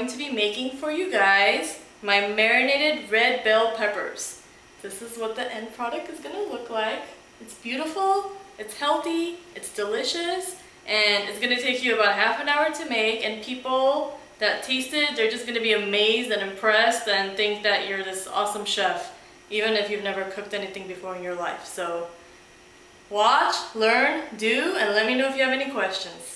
going to be making for you guys my marinated red bell peppers. This is what the end product is going to look like. It's beautiful, it's healthy, it's delicious, and it's going to take you about half an hour to make, and people that taste it, they're just going to be amazed and impressed and think that you're this awesome chef, even if you've never cooked anything before in your life. So watch, learn, do, and let me know if you have any questions.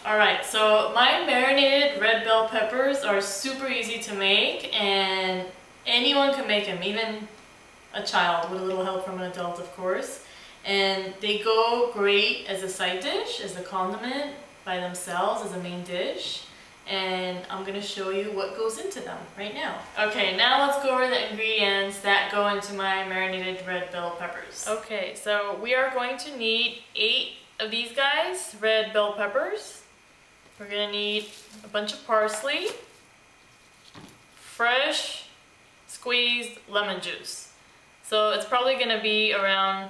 Alright, so my marinated red bell peppers are super easy to make, and anyone can make them, even a child with a little help from an adult, of course. And they go great as a side dish, as a condiment, by themselves, as a main dish. And I'm going to show you what goes into them right now. Okay, now let's go over the ingredients that go into my marinated red bell peppers. Okay, so we are going to need 8 of these guys, red bell peppers. We're going to need a bunch of parsley, fresh squeezed lemon juice. So it's probably going to be around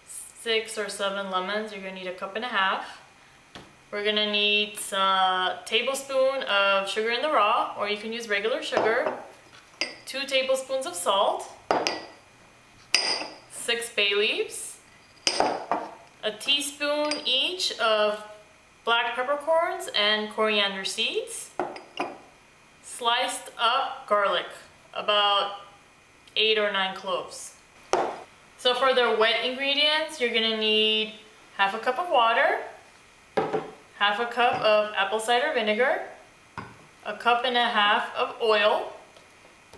6 or 7 lemons. You're going to need 1.5 cups. We're going to need a tablespoon of sugar in the raw, or you can use regular sugar, 2 tablespoons of salt, 6 bay leaves, a teaspoon each of black peppercorns and coriander seeds, sliced up garlic, about 8 or 9 cloves. So for the wet ingredients, you're going to need 1/2 cup of water, 1/2 cup of apple cider vinegar, 1.5 cups of oil,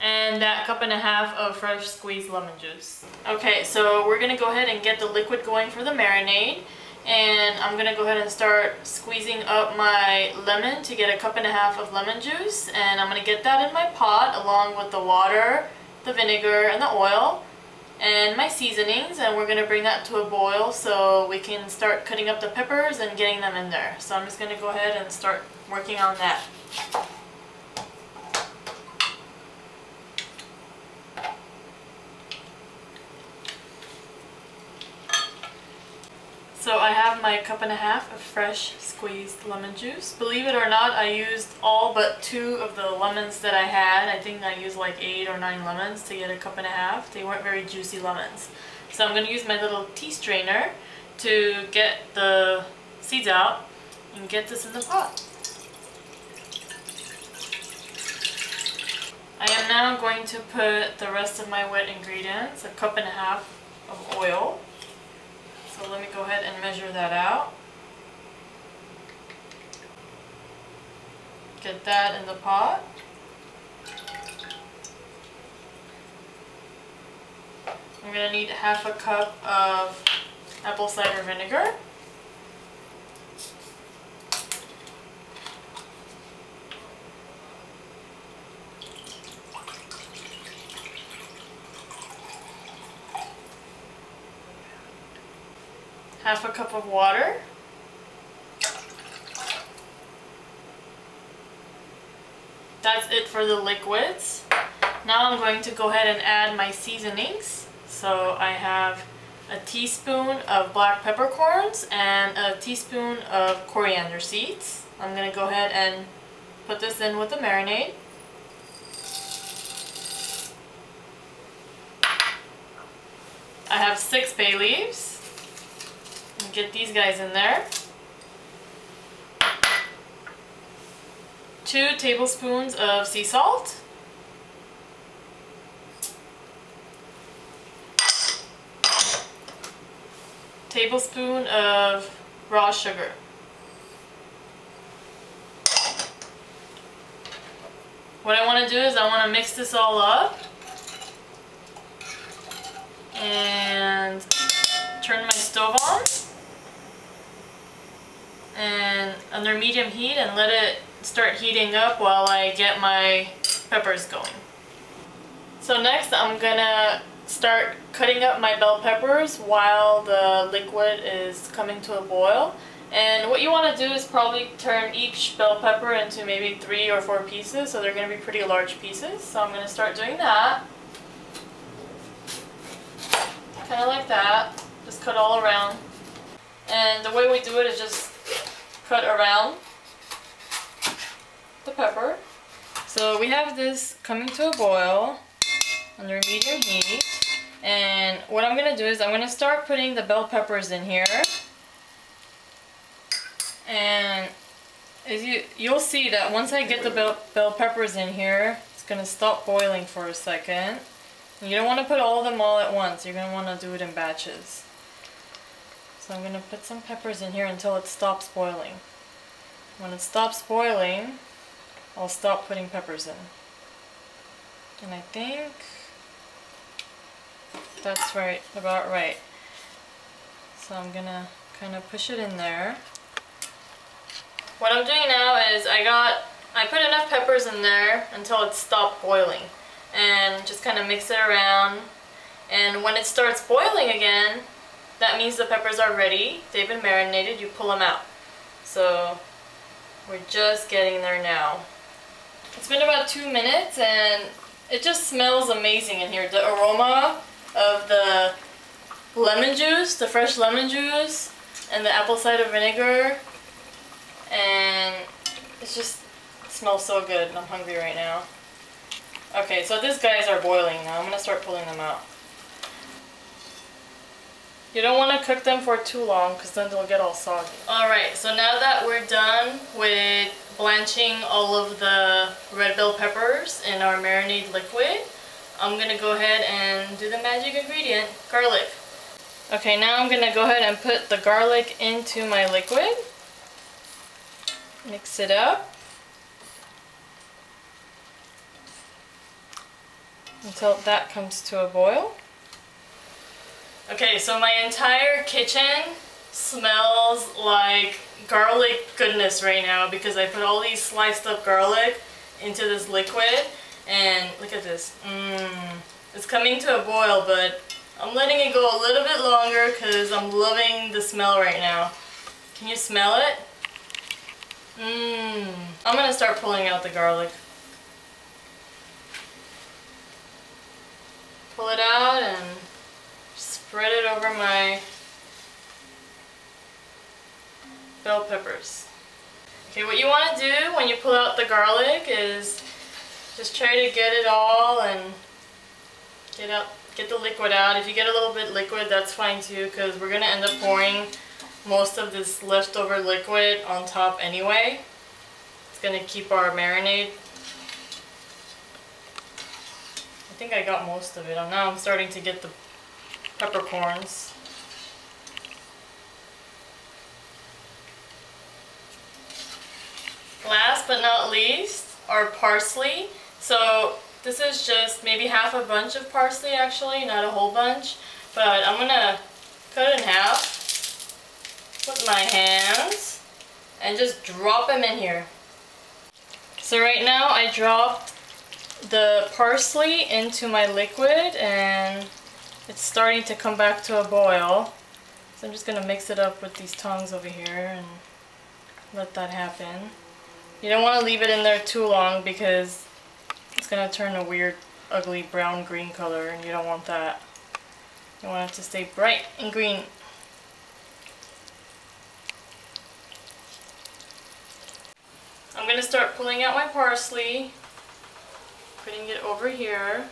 and that 1.5 cups of fresh squeezed lemon juice. Okay, so we're going to go ahead and get the liquid going for the marinade. And I'm going to go ahead and start squeezing up my lemon to get 1.5 cups of lemon juice. And I'm going to get that in my pot along with the water, the vinegar, and the oil, and my seasonings. And we're going to bring that to a boil so we can start cutting up the peppers and getting them in there. So I'm just going to go ahead and start working on that. So I have my 1.5 cups of fresh squeezed lemon juice. Believe it or not, I used all but 2 of the lemons that I had. I think I used like 8 or 9 lemons to get 1.5 cups. They weren't very juicy lemons. So I'm going to use my little tea strainer to get the seeds out and get this in the pot. I am now going to put the rest of my wet ingredients, 1.5 cups of oil. So let me go ahead and measure that out. Get that in the pot. I'm going to need 1/2 cup of apple cider vinegar. Half a cup of water. That's it for the liquids. Now I'm going to go ahead and add my seasonings. So I have a teaspoon of black peppercorns and a teaspoon of coriander seeds. I'm going to go ahead and put this in with the marinade. I have 6 bay leaves. Get these guys in there. 2 tablespoons of sea salt. Tablespoon of raw sugar. What I want to do is I want to mix this all up and turn my stove on and under medium heat and let it start heating up while I get my peppers going. So next I'm gonna start cutting up my bell peppers while the liquid is coming to a boil. And what you want to do is probably turn each bell pepper into maybe 3 or 4 pieces, so they're going to be pretty large pieces. So I'm going to start doing that. Kind of like that. Just cut all around. And the way we do it is just cut around. the pepper. So we have this coming to a boil under medium heat. And what I'm gonna do is I'm gonna start putting the bell peppers in here. And as you'll see that once I get the bell peppers in here, it's gonna stop boiling for a second. And you don't want to put all of them all at once. You're gonna want to do it in batches. So I'm gonna put some peppers in here until it stops boiling. When it stops boiling, I'll stop putting peppers in. And I think that's right, about right. So I'm gonna kind of push it in there. What I'm doing now is I put enough peppers in there until it stopped boiling, and just kind of mix it around. And when it starts boiling again, that means the peppers are ready. They've been marinated. You pull them out. So we're just getting there now. It's been about 2 minutes and it just smells amazing in here. The aroma of the lemon juice, the fresh lemon juice, and the apple cider vinegar, and it smells so good. I'm hungry right now. Okay, so these guys are boiling now. I'm gonna start pulling them out. You don't want to cook them for too long because then they'll get all soggy. Alright, so now that we're done with blanching all of the red bell peppers in our marinade liquid, I'm gonna go ahead and do the magic ingredient, garlic. Okay, now I'm gonna go ahead and put the garlic into my liquid. Mix it up until that comes to a boil. Okay, so my entire kitchen smells like garlic goodness right now because I put all these sliced up garlic into this liquid, and look at this. It's coming to a boil, but I'm letting it go a little bit longer because I'm loving the smell right now. Can you smell it? I'm gonna start pulling out the garlic. Pull it out and spread it over my bell peppers. Okay, what you want to do when you pull out the garlic is just try to get it all and get the liquid out. If you get a little bit liquid, that's fine too, because we're gonna end up pouring most of this leftover liquid on top anyway. It's gonna keep our marinade. I think I got most of it. Now I'm starting to get the peppercorns. Last but not least, our parsley. So this is just maybe half a bunch of parsley actually, not a whole bunch. But I'm gonna cut it in half with my hands and just drop them in here. So right now I dropped the parsley into my liquid and it's starting to come back to a boil. So I'm just going to mix it up with these tongs over here and let that happen. You don't want to leave it in there too long because it's going to turn a weird, ugly brown-green color, and you don't want that. You want it to stay bright and green. I'm going to start pulling out my parsley, putting it over here.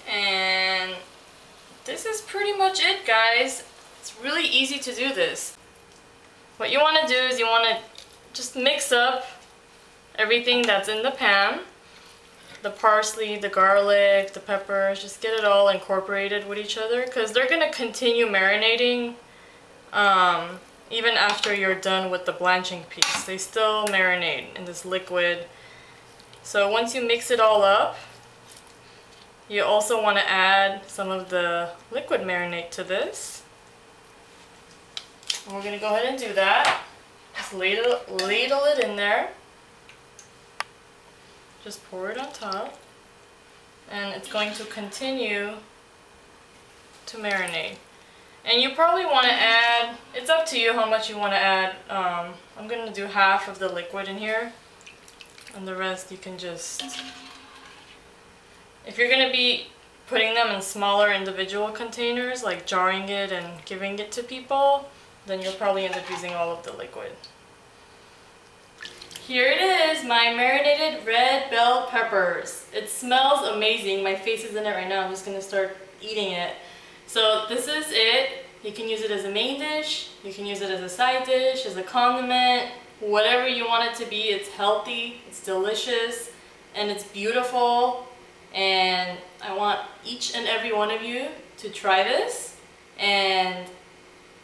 And this is pretty much it, guys. It's really easy to do this. What you want to do is you want to just mix up everything that's in the pan. The parsley, the garlic, the peppers, just get it all incorporated with each other because they're going to continue marinating even after you're done with the blanching piece. They still marinate in this liquid. So once you mix it all up, you also want to add some of the liquid marinade to this. And we're going to go ahead and do that. Just ladle it in there. Just pour it on top. And it's going to continue to marinate. And you probably want to add, it's up to you how much you want to add. I'm going to do half of the liquid in here. And the rest you can just... If you're going to be putting them in smaller individual containers, like jarring it and giving it to people, then you'll probably end up using all of the liquid. Here it is, my marinated red bell peppers. It smells amazing. My face is in it right now. I'm just gonna start eating it. So this is it. You can use it as a main dish. You can use it as a side dish, as a condiment, whatever you want it to be. It's healthy, it's delicious, and it's beautiful. And I want each and every one of you to try this, and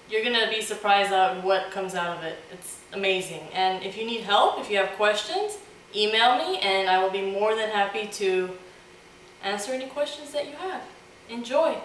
you're gonna be surprised at what comes out of it. It's amazing. And if you need help, if you have questions, email me and I will be more than happy to answer any questions that you have. Enjoy!